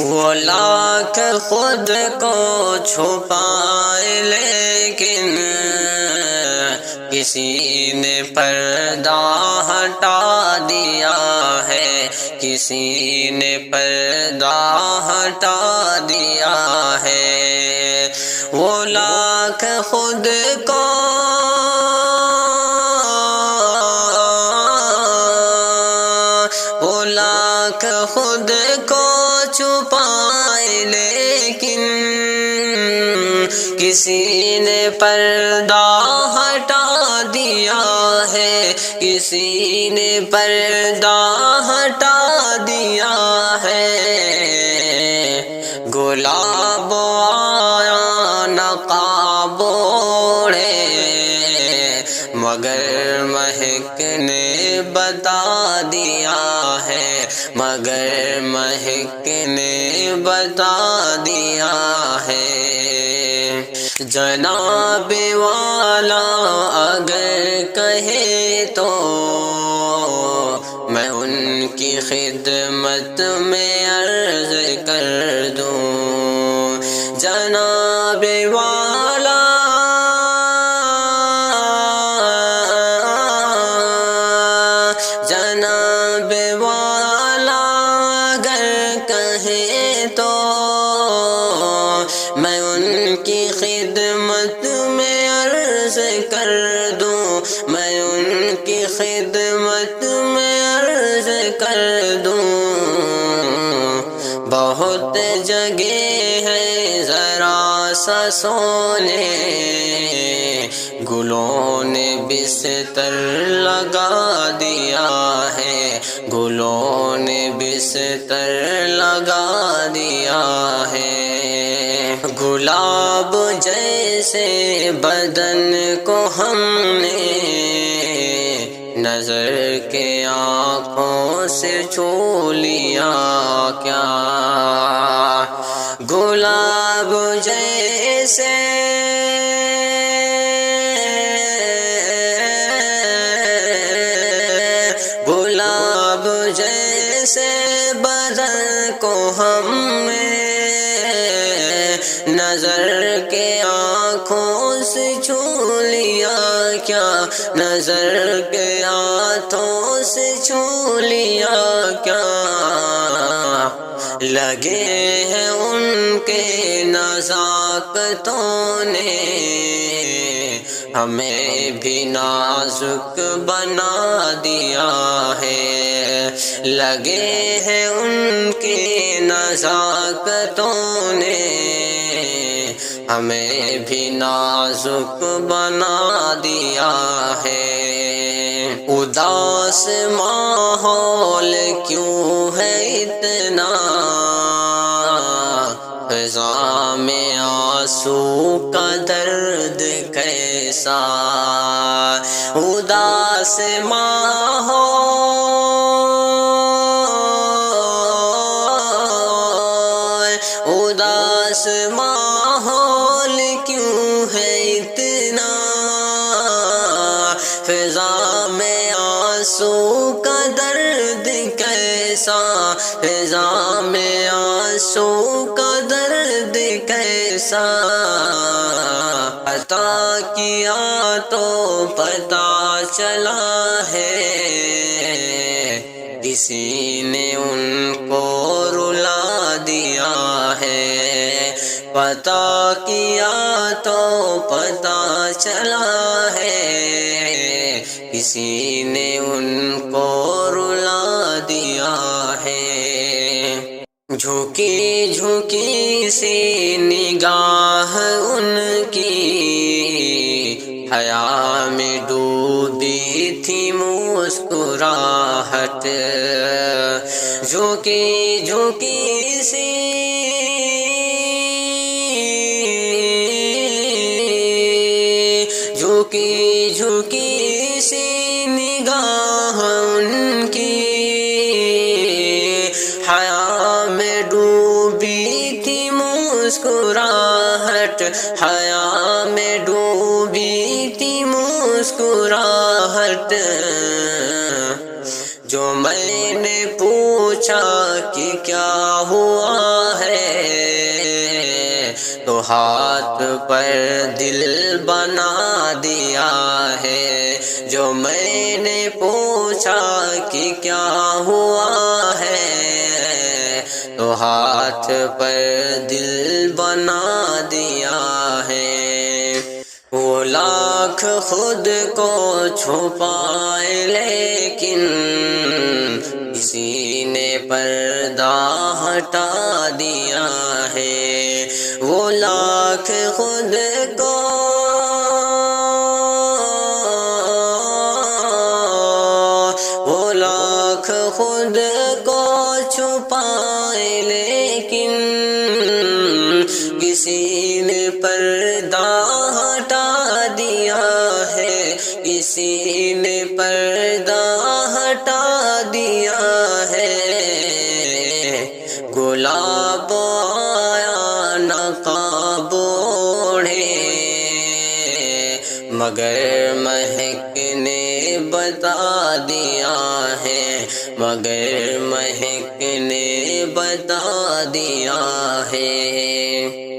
وہ لاکھ خود کو چھپائے لیکن کسی نے پردہ ہٹا دیا ہے، کسی نے پردہ ہٹا دیا ہے۔ وہ لاکھ خود کو خود کو چھپائے لیکن کسی نے پردہ ہٹا دیا ہے، کسی نے پردہ ہٹا دیا ہے۔ گلاب آیا نقاب اوڑھے مگر مہک نے بتا دیا ہے، مگر مہک نے بتا دیا ہے۔ جناب والا اگر کہے تو میں ان کی خدمت میں عرض کر دوں، جناب والا جناب والا اگر کہے تو میں ان کی خدمت میں عرض کر دوں، میں ان کی خدمت میں عرض کر دوں۔ بہت جگہ ہے ذرا سا سونے، گلوں نے بستر لگا دیا ہے، گلوں نے بستر لگا دیا ہے۔ گلاب جیسے بدن کو ہم نے نظر کے آنکھوں سے چھو لیا کیا، گلاب جیسے گلاب جیسے بدن کو ہم نے نظر کے آنکھوں سے چھو لیا کیا، نظر کے ہاتھوں سے چھو لیا کیا۔ لگے ہیں ان کے نزاکتوں نے ہمیں بھی نازک بنا دیا ہے، لگے ہیں ان کے نزاکتوں نے ہمیں بھی نازک بنا دیا ہے۔ اداس ماحول کیوں ہے اتنا، فضا میں آنسو کا درد کیسا، اداس ماحول اداس ماحول کیوں ہے اتنا، فضا میں آنسو کا درد کیسا، فضا میں آنسو کا درد کیسا۔ عطا کیا تو پتہ چلا ہے کسی نے ان کو رلا دیا ہے، پتہ کیا تو پتہ چلا ہے کسی نے ان کو رلا دیا ہے۔ جھکی جھکی سی نگاہ ان کی حیا میں ڈوبی تھی مسکراہٹ، جھکی جھکی سی جھکی جھکی سی نگاہ ان کی حیا میں ڈوبی تھی مسکراہٹ، حیا میں ڈوبی تھی مسکراہٹ۔ جو میں نے پوچھا کہ کیا ہوا تو ہاتھ پر دل بنا دیا ہے۔ جو میں نے پوچھا کہ کیا ہوا ہے، تو ہاتھ پر دل بنا دیا ہے۔ وہ لاکھ خود کو چھپائے لیکن کسی نے پردہ ہٹا دیا ہے۔ وہ لاکھ خود کو خود کو چھپائے لیکن کسی نے پردہ ہٹا دیا ہے، کسی نے پردہ ہٹا دیا ہے۔ گلاب آیا نقاب اوڑھے، مگر مہک نے بتا دیا ہے، مگر مہک نے بتا دیا ہے۔